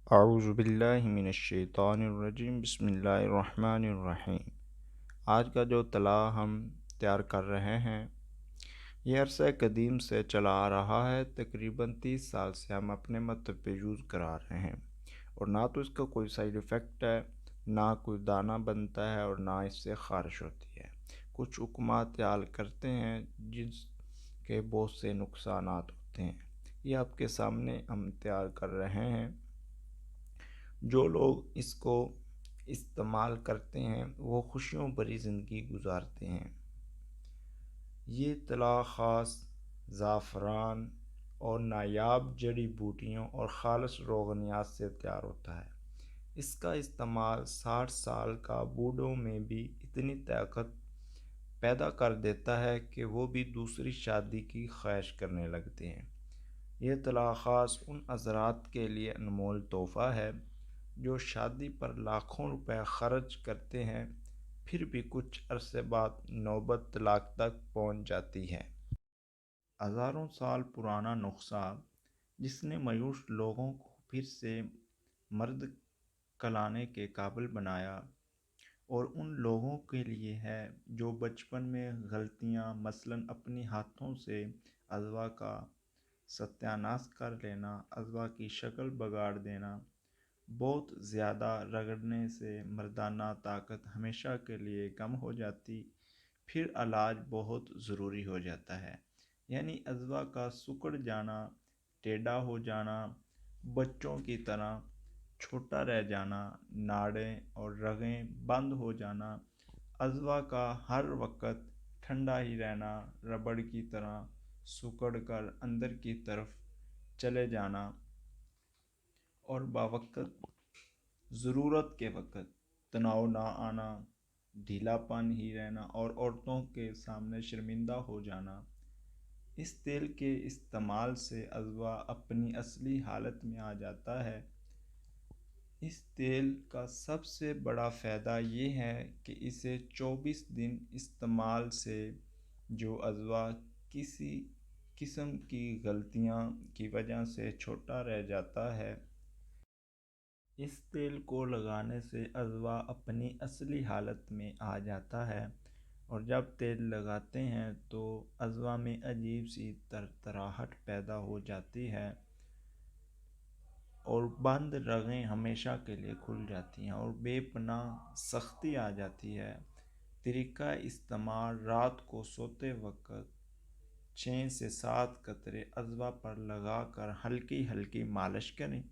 اعوذ باللہ من الشیطان الرجیم، بسم اللہ الرحمن الرحیم۔ آج کا جو طلاع ہم تیار کر رہے ہیں یہ عرصہ قدیم سے چلا آ رہا ہے۔ تقریباً 30 سال سے ہم اپنے مطلب پہ یوز کرا رہے ہیں، اور نہ تو اس کا کوئی سائیڈ افیکٹ ہے، نہ کوئی دانہ بنتا ہے، اور نہ اس سے خارش ہوتی ہے۔ کچھ حکومات تیار کرتے ہیں جس کے بہت سے نقصانات ہوتے ہیں، یہ آپ کے سامنے ہم تیار کر رہے ہیں۔ جو لوگ اس کو استعمال کرتے ہیں وہ خوشیوں بھری زندگی گزارتے ہیں۔ یہ طلاع خاص زعفران اور نایاب جڑی بوٹیوں اور خالص روغنیات سے تیار ہوتا ہے۔ اس کا استعمال 60 سال کا بوڑھوں میں بھی اتنی طاقت پیدا کر دیتا ہے کہ وہ بھی دوسری شادی کی خواہش کرنے لگتے ہیں۔ یہ طلاع خاص ان حضرات کے لیے انمول تحفہ ہے جو شادی پر لاکھوں روپے خرچ کرتے ہیں، پھر بھی کچھ عرصے بعد نوبت طلاق تک پہنچ جاتی ہے۔ ہزاروں سال پرانا نسخہ جس نے مایوس لوگوں کو پھر سے مرد کلانے کے قابل بنایا، اور ان لوگوں کے لیے ہے جو بچپن میں غلطیاں، مثلاً اپنی ہاتھوں سے ازواج کا ستیاناش کر لینا، ازواج کی شکل بگاڑ دینا، بہت زیادہ رگڑنے سے مردانہ طاقت ہمیشہ کے لیے کم ہو جاتی، پھر علاج بہت ضروری ہو جاتا ہے، یعنی ازواج کا سکڑ جانا، ٹیڑھا ہو جانا، بچوں کی طرح چھوٹا رہ جانا، ناڑیں اور رگیں بند ہو جانا، ازواج کا ہر وقت ٹھنڈا ہی رہنا، ربڑ کی طرح سکڑ کر اندر کی طرف چلے جانا، اور باوقت ضرورت کے وقت تناؤ نہ آنا، ڈھیلا پن ہی رہنا، اور عورتوں کے سامنے شرمندہ ہو جانا۔ اس تیل کے استعمال سے ازواج اپنی اصلی حالت میں آ جاتا ہے۔ اس تیل کا سب سے بڑا فائدہ یہ ہے کہ اسے 24 دن استعمال سے جو ازواج کسی قسم کی غلطیاں کی وجہ سے چھوٹا رہ جاتا ہے، اس تیل کو لگانے سے ازواج اپنی اصلی حالت میں آ جاتا ہے، اور جب تیل لگاتے ہیں تو ازواج میں عجیب سی ترتراہٹ پیدا ہو جاتی ہے، اور بند رگیں ہمیشہ کے لیے کھل جاتی ہیں، اور بے پناہ سختی آ جاتی ہے۔ طریقہ استعمال: رات کو سوتے وقت 6 سے 7 قطرے ازواج پر لگا کر ہلکی ہلکی مالش کریں۔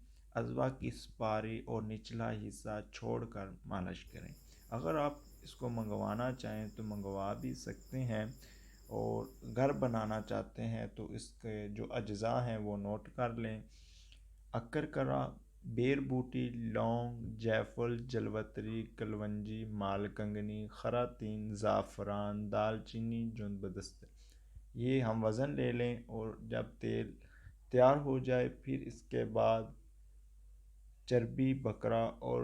ازواج کی سپاری اور نچلا حصہ چھوڑ کر مالش کریں۔ اگر آپ اس کو منگوانا چاہیں تو منگوا بھی سکتے ہیں، اور گھر بنانا چاہتے ہیں تو اس کے جو اجزاء ہیں وہ نوٹ کر لیں: اکرکرا، بیر بوٹی، لونگ، جائفل، جلوتری، کلونجی، مالکانگنی، خراطین، زعفران، دال چینی، جوندبدست۔ یہ ہم وزن لے لیں، اور جب تیل تیار ہو جائے پھر اس کے بعد چربی بکرا اور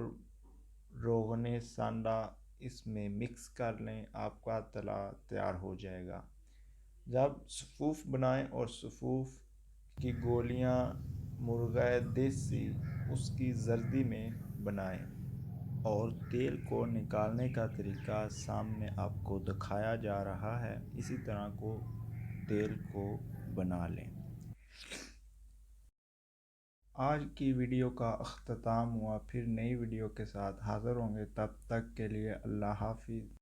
روغن سانڈا اس میں مکس کر لیں، آپ کا طلاع تیار ہو جائے گا۔ جب سفوف بنائیں اور سفوف کی گولیاں مرغہ دیسی اس کی زردی میں بنائیں، اور تیل کو نکالنے کا طریقہ سامنے آپ کو دکھایا جا رہا ہے، اسی طرح کو تیل کو بنا لیں۔ آج کی ویڈیو کا اختتام ہوا، پھر نئی ویڈیو کے ساتھ حاضر ہوں گے، تب تک کے لیے اللہ حافظ۔